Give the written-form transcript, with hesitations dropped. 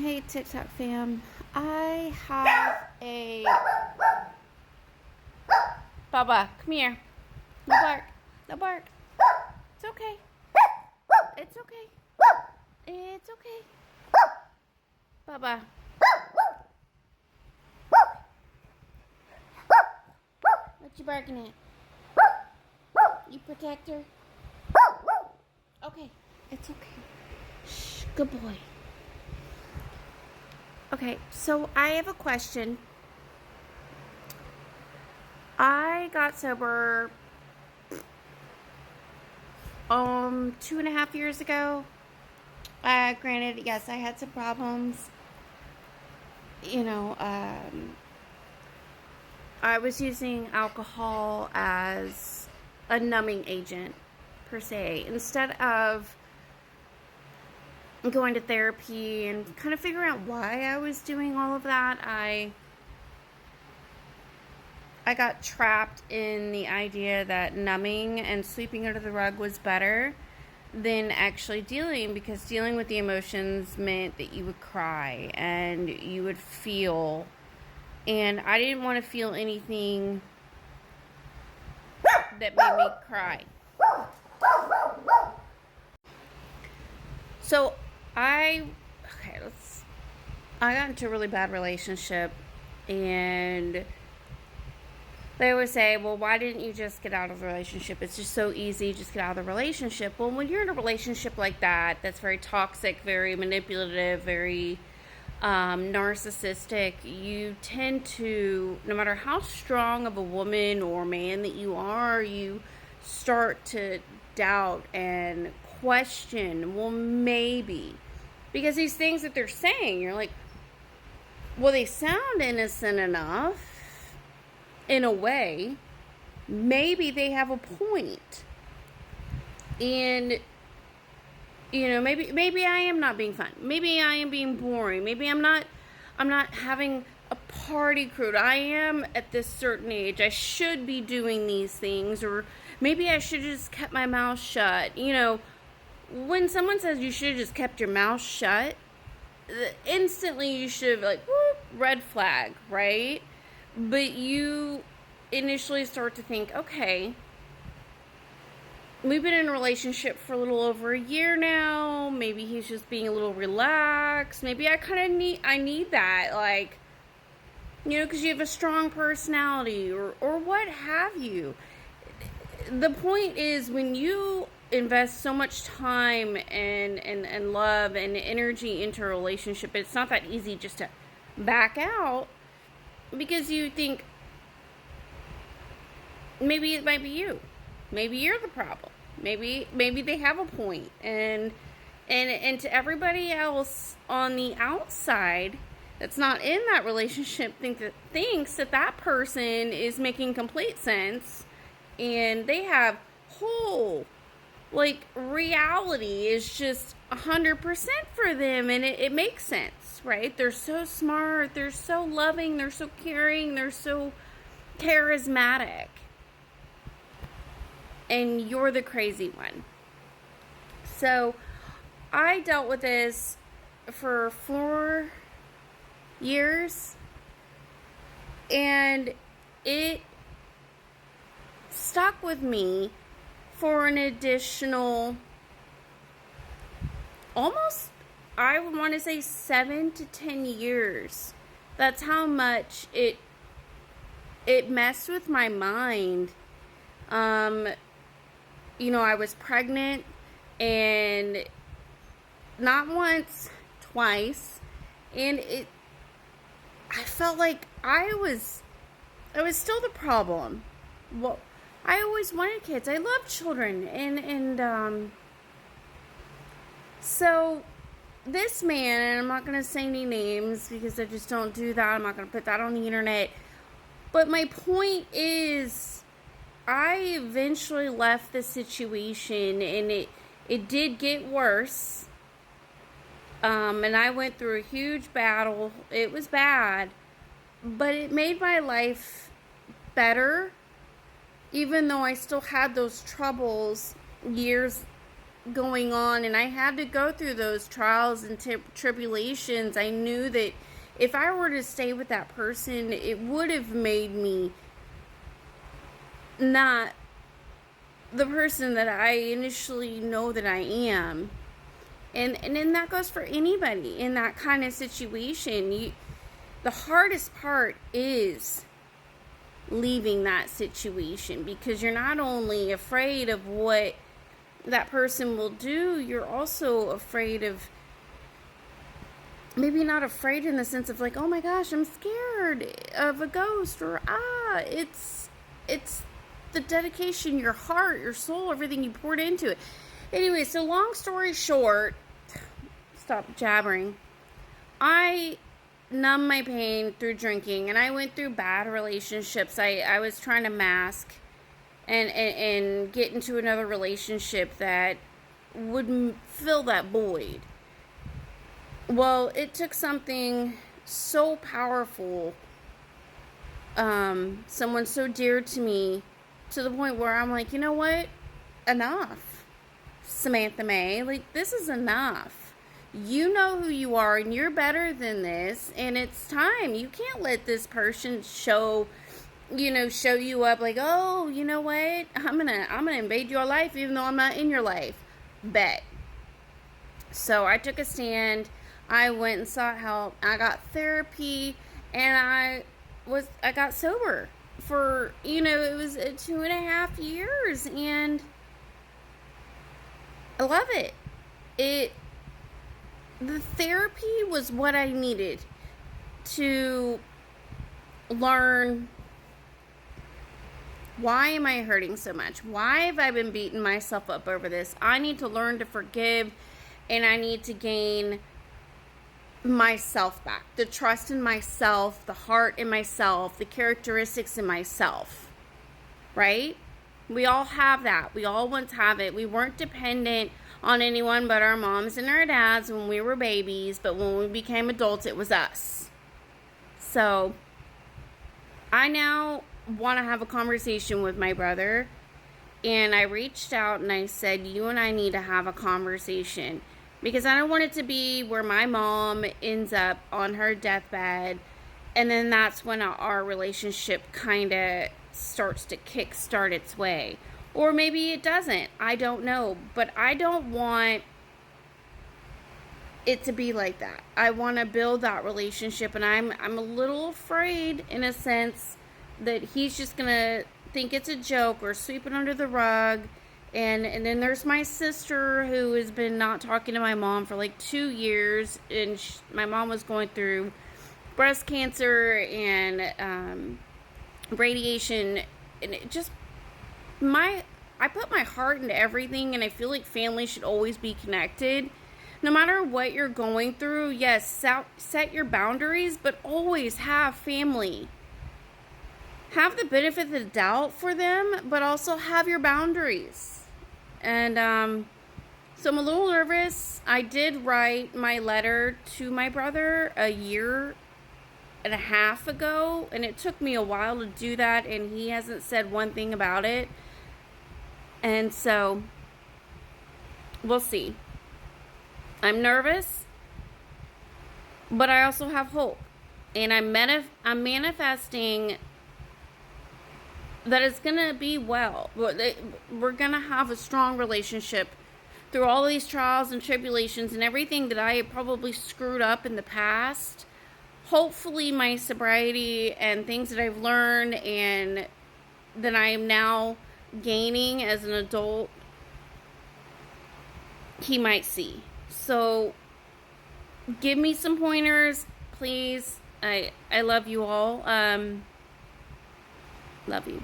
Hey TikTok fam, I have a Baba, come here. No bark. No bark. It's okay. It's okay. It's okay. Baba. What you barking at? You protect her? Okay. It's okay. Shh, good boy. Okay, so I have a question. I got sober 2.5 years ago. Granted, yes, I had some problems. I was using alcohol as a numbing agent, per se, instead of going to therapy and kind of figuring out why I was doing all of that. I got trapped in the idea that numbing and sweeping under the rug was better than actually dealing, because dealing with the emotions meant that you would cry and you would feel, and I didn't want to feel anything that made me cry. So I got into a really bad relationship, and they always say, well, why didn't you just get out of the relationship? It's just so easy, just get out of the relationship. Well, when you're in a relationship like that, that's very toxic, very manipulative, very narcissistic, you tend to, no matter how strong of a woman or man that you are, you start to doubt and question, well, maybe. Because these things that they're saying, you're like, well, they sound innocent enough in a way. Maybe they have a point. And maybe I am not being fun. Maybe I am being boring. Maybe I'm not having a party crew. I am at this certain age. I should be doing these things, or maybe I should have just kept my mouth shut. When someone says you should have just kept your mouth shut, instantly you should have, like, whoop, red flag, right? But you initially start to think, okay, we've been in a relationship for a little over a year now. Maybe he's just being a little relaxed. Maybe I need that, like, because you have a strong personality, or what have you. The point is, when you invest so much time and love and energy into a relationship, it's not that easy just to back out, because you think maybe it might be you. Maybe you're the problem. Maybe they have a point. And to everybody else on the outside that's not in that relationship thinks that person is making complete sense, and they have whole, like, reality is just 100% for them, and it makes sense, right? They're so smart, they're so loving, they're so caring, they're so charismatic, and you're the crazy one. So I dealt with this for 4 years, and it stuck with me for an additional, almost, I want to say 7 to 10 years. That's how much it messed with my mind. I was pregnant, and not once, twice, and I felt like I was still the problem. Well, I always wanted kids. I love children, and so this man, and I'm not going to say any names because I just don't do that. I'm not going to put that on the internet. But my point is, I eventually left the situation, and it did get worse. And I went through a huge battle. It was bad, but it made my life better, even though I still had those troubles years going on, and I had to go through those trials and tribulations. I knew that if I were to stay with that person, it would have made me not the person that I initially know that I am. And then that goes for anybody in that kind of situation. The hardest part is leaving that situation, because you're not only afraid of what that person will do, you're also afraid of, maybe not afraid in the sense of like, oh my gosh, I'm scared of a ghost, or it's the dedication, your heart, your soul, everything you poured into it. Anyway, so long story short, stop jabbering. I numbed my pain through drinking, and I went through bad relationships. I was trying to mask and get into another relationship that would fill that void. Well, it took something so powerful, someone so dear to me, to the point where I'm like, you know what? Enough, Samantha May. Like, this is enough. You know who you are, and you're better than this, and it's time. You can't let this person show you up like, oh, you know what? I'm gonna invade your life even though I'm not in your life. Bet. So I took a stand. I went and sought help. I got therapy, and I got sober for, it was 2.5 years, and I love it. The therapy was what I needed to learn, why am I hurting so much? Why have I been beating myself up over this? I need to learn to forgive, and I need to gain myself back. The trust in myself, the heart in myself, the characteristics in myself. Right? We all have that. We all once have it. We weren't dependent on anyone but our moms and our dads when we were babies, but when we became adults, it was us. So I now want to have a conversation with my brother, and I reached out and I said, you and I need to have a conversation, because I don't want it to be where my mom ends up on her deathbed, and then that's when our relationship kind of starts to kickstart its way. Or maybe it doesn't. I don't know. But I don't want it to be like that. I want to build that relationship, and I'm a little afraid, in a sense, that he's just going to think it's a joke or sweep it under the rug. And then there's my sister, who has been not talking to my mom for like 2 years, and my mom was going through breast cancer and radiation, and it just, I put my heart into everything, and I feel like family should always be connected. No matter what you're going through, yes, set your boundaries, but always have family. Have the benefit of the doubt for them, but also have your boundaries. And so I'm a little nervous. I did write my letter to my brother 1.5 years ago, and it took me a while to do that, and he hasn't said one thing about it. And so we'll see. I'm nervous, but I also have hope, and I'm manifesting that it's gonna be well. We're gonna have a strong relationship through all these trials and tribulations and everything that I probably screwed up in the past. Hopefully my sobriety and things that I've learned and that I am now gaining as an adult, he might see. So give me some pointers, please. I love you all. Love you.